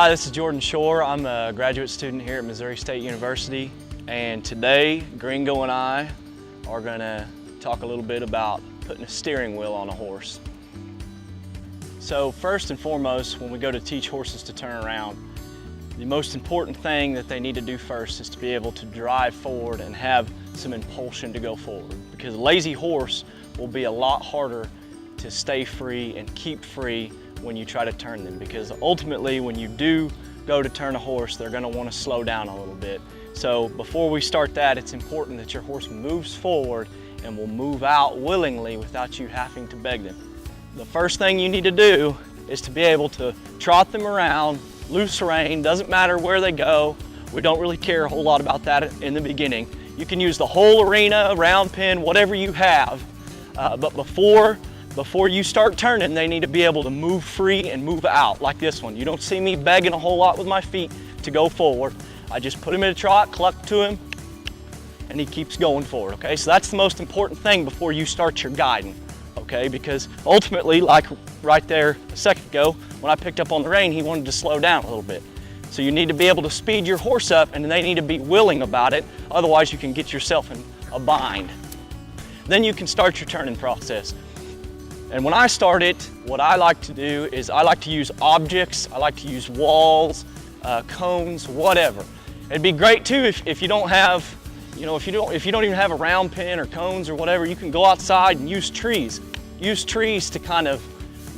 Hi, this is Jordan Shore. I'm a graduate student here at Missouri State University, and today Gringo and I are going to talk a little bit about putting a steering wheel on a horse. So first and foremost, when we go to teach horses to turn around, the most important thing that they need to do first is to be able to drive forward and have some impulsion to go forward, because a lazy horse will be a lot harder to stay free and keep free when you try to turn them, because ultimately when you do go to turn a horse, they're going to want to slow down a little bit. So before we start that, it's important that your horse moves forward and will move out willingly without you having to beg them. The first thing you need to do is to be able to trot them around, loose rein, doesn't matter where they go. We don't really care a whole lot about that in the beginning. You can use the whole arena, round pen, whatever you have, but before you start turning, they need to be able to move free and move out like this one. You don't see me begging a whole lot with my feet to go forward. I just put him in a trot, cluck to him, and he keeps going forward, okay? So that's the most important thing before you start your guiding, okay? Because ultimately, like right there a second ago, when I picked up on the rein, he wanted to slow down a little bit. So you need to be able to speed your horse up, and they need to be willing about it. Otherwise, you can get yourself in a bind. Then you can start your turning process. And when I start it, what I like to do is I like to use objects, I like to use walls, cones, whatever. It'd be great too if you don't have, if you don't even have a round pen or cones or whatever, you can go outside and use trees. Use trees to kind of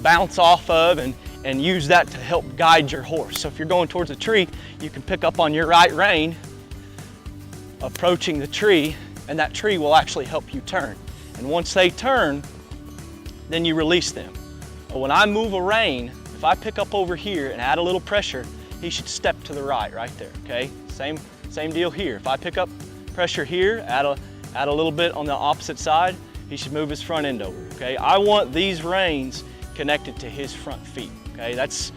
bounce off of and use that to help guide your horse. So if you're going towards a tree, you can pick up on your right rein, approaching the tree, and that tree will actually help you turn. And once they turn, then you release them. But when I move a rein, if I pick up over here and add a little pressure, he should step to the right there, okay? Same deal here. If I pick up pressure here, add a little bit on the opposite side, he should move his front end over, okay? I want these reins connected to his front feet, okay? That's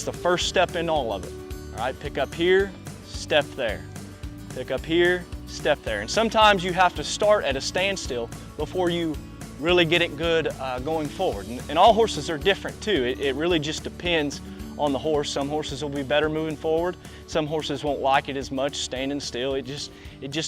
the first step in all of it, all right? Pick up here, step there. Pick up here, step there. And sometimes you have to start at a standstill before you really get it good going forward. And all horses are different too. It really just depends on the horse. Some horses will be better moving forward. Some horses won't like it as much standing still. It just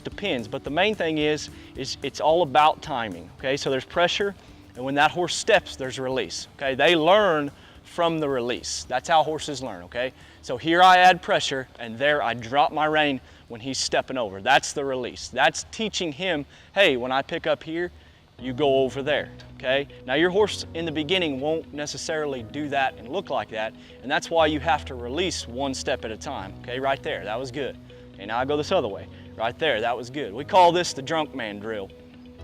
depends. But the main thing is it's all about timing, okay? So there's pressure, and when that horse steps, there's release, okay? They learn from the release. That's how horses learn, okay? So here I add pressure, and there I drop my rein when he's stepping over. That's the release. That's teaching him, hey, when I pick up here, you go over there, okay? Now your horse in the beginning won't necessarily do that and look like that, and that's why you have to release one step at a time, okay? Right there, that was good. Okay, now I go this other way. Right there, that was good. We call this the drunk man drill.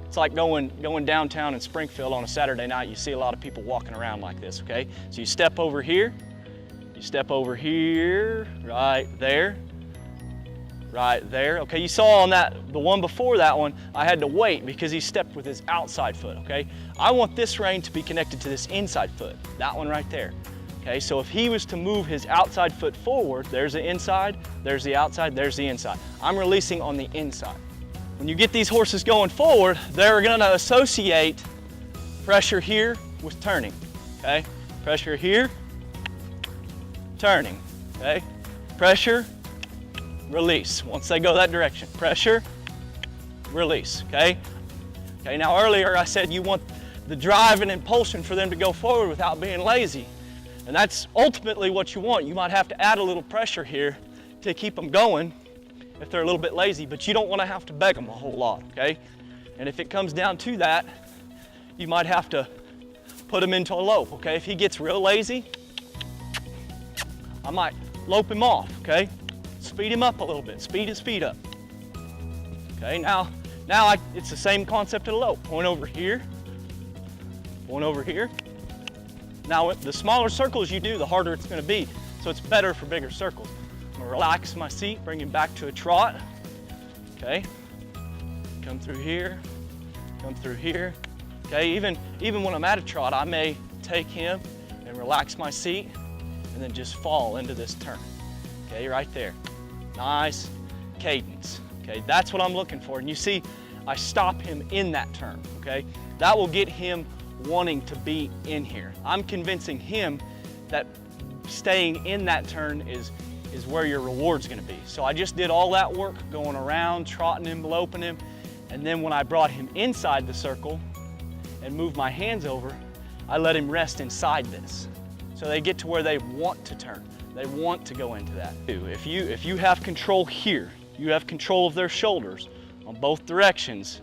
It's like going downtown in Springfield on a Saturday night. You see a lot of people walking around like this, okay? So you step over here, right there, right there. Okay, you saw on the one before that one, I had to wait because he stepped with his outside foot, okay? I want this rein to be connected to this inside foot, that one right there. Okay, so if he was to move his outside foot forward, there's the inside, there's the outside, there's the inside. I'm releasing on the inside. When you get these horses going forward, they're gonna associate pressure here with turning, okay? Pressure here, turning, okay? Pressure, release. Once they go that direction, pressure, release, okay? Okay, now earlier I said you want the drive and impulsion for them to go forward without being lazy. And that's ultimately what you want. You might have to add a little pressure here to keep them going if they're a little bit lazy, but you don't want to have to beg them a whole lot, okay? And if it comes down to that, you might have to put him into a lope, okay? If he gets real lazy, I might lope him off, okay? Speed him up a little bit, speed his feet up. Okay, now it's the same concept of a lope. Point over here, point over here. Now the smaller circles you do, the harder it's gonna be. So it's better for bigger circles. I'm gonna relax my seat, bring him back to a trot. Okay, come through here, come through here. Okay, even when I'm at a trot, I may take him and relax my seat and then just fall into this turn. Okay, right there. Nice cadence. Okay, that's what I'm looking for. And you see, I stop him in that turn, okay? That will get him wanting to be in here. I'm convincing him that staying in that turn is where your reward's gonna be. So I just did all that work going around, trotting him, loping him, and then when I brought him inside the circle and moved my hands over, I let him rest inside this. So they get to where they want to turn. They want to go into that. If you have control here, you have control of their shoulders on both directions,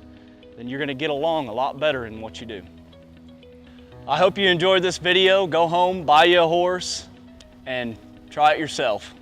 then you're gonna get along a lot better in what you do. I hope you enjoyed this video. Go home, buy you a horse, and try it yourself.